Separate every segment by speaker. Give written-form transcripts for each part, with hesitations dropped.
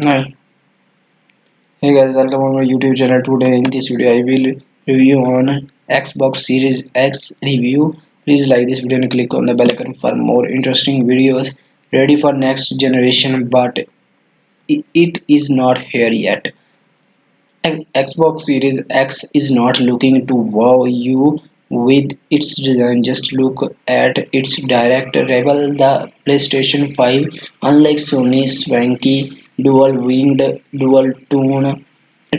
Speaker 1: Hi. Hey guys, welcome on my YouTube channel. Today in this video I will review on Xbox Series X review. Please like this video and click on the bell icon for more interesting videos. Ready for next generation, but it is not here yet. Xbox Series X is not looking to wow you with its design. Just look at its direct rival, the PlayStation 5. Unlike Sony's swanky dual-winged, dual-tone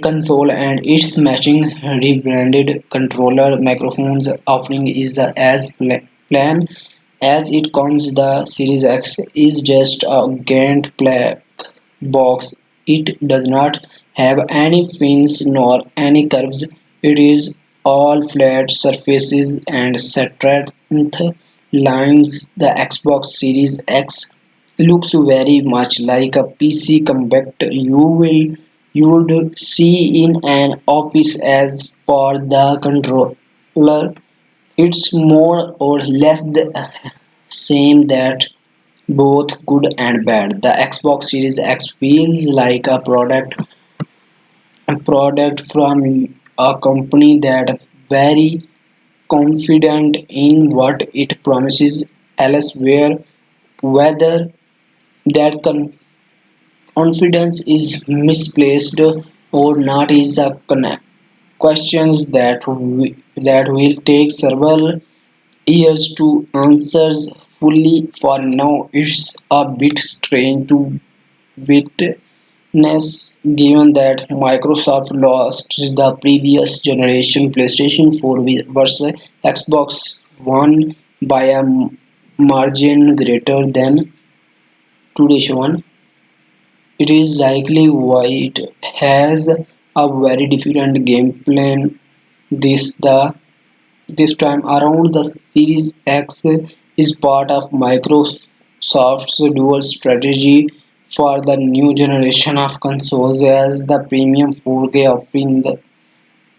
Speaker 1: console and its matching rebranded controller microphones offering is as plain as it comes. The Series X is just a Gantt black box. It does not have any fins nor any curves. It is all flat surfaces and straight lines. The Xbox Series X looks very much like a PC compact you would see in an office. As for the controller, it's more or less the same, that both good and bad. The Xbox Series X feels like a product from a company that very confident in what it promises. Elsewhere, whether that confidence is misplaced or not is a questions that will take several years to answer fully. For now, it's a bit strange to witness, given that Microsoft lost the previous generation PlayStation 4 versus Xbox One by a margin greater than today's one. It is likely why it has a very different game plan this time around. The Series X is part of Microsoft's dual strategy for the new generation of consoles, as the premium 4K offering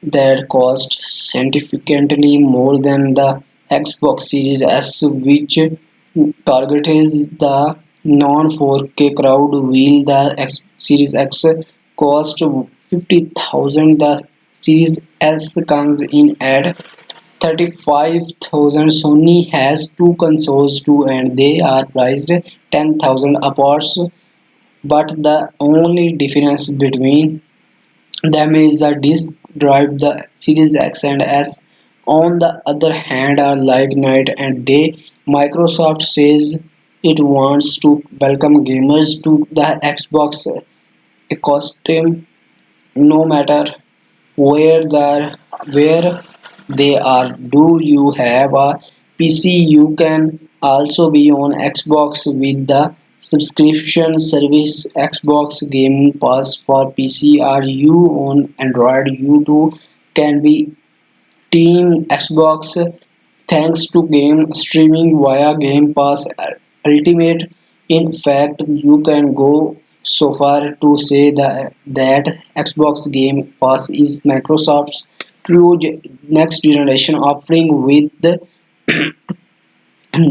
Speaker 1: that cost significantly more than the Xbox Series S, which targets the non-4K crowd. While the Series X cost 50,000, the Series S comes in at 35,000. Sony has two consoles too, and they are priced 10,000 apart, but the only difference between them is the disk drive. The Series X and S, on the other hand, are like night and day. Microsoft says it wants to welcome gamers to the Xbox ecosystem, no matter where they are. Do you have a PC? You can also be on Xbox with the subscription service Xbox Game Pass for PC. Are you on Android? You too can be Team Xbox thanks to game streaming via Game Pass Ultimate. In fact, you can go so far to say that Xbox Game Pass is Microsoft's true next generation offering. With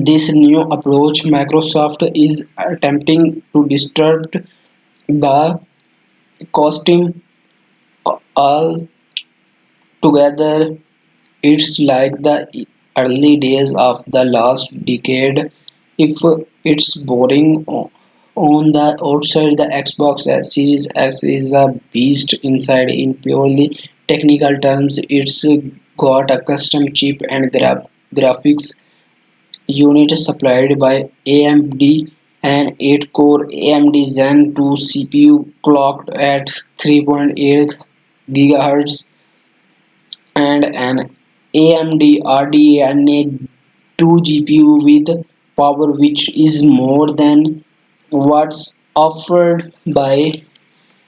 Speaker 1: this new approach, Microsoft is attempting to disrupt the costume altogether. It's like the early days of the last decade. If it's boring on the outside, the Xbox Series X is a beast inside. In purely technical terms, it's got a custom chip and graphics unit supplied by AMD, an 8-core AMD Zen 2 CPU clocked at 3.8 GHz, and an AMD RDNA 2 GPU with power which is more than what's offered by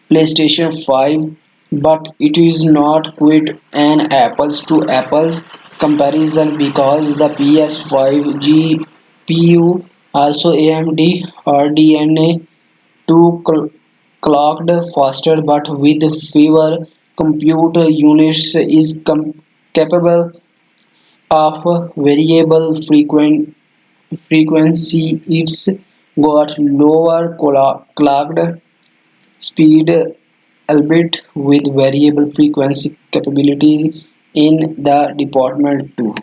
Speaker 1: PlayStation 5, but it is not quite an apples to apples comparison because the PS5 GPU, also AMD RDNA 2 clocked faster but with fewer compute units, is capable of variable frequency. It's got lower clocked speed, albeit with variable frequency capabilities in the department too.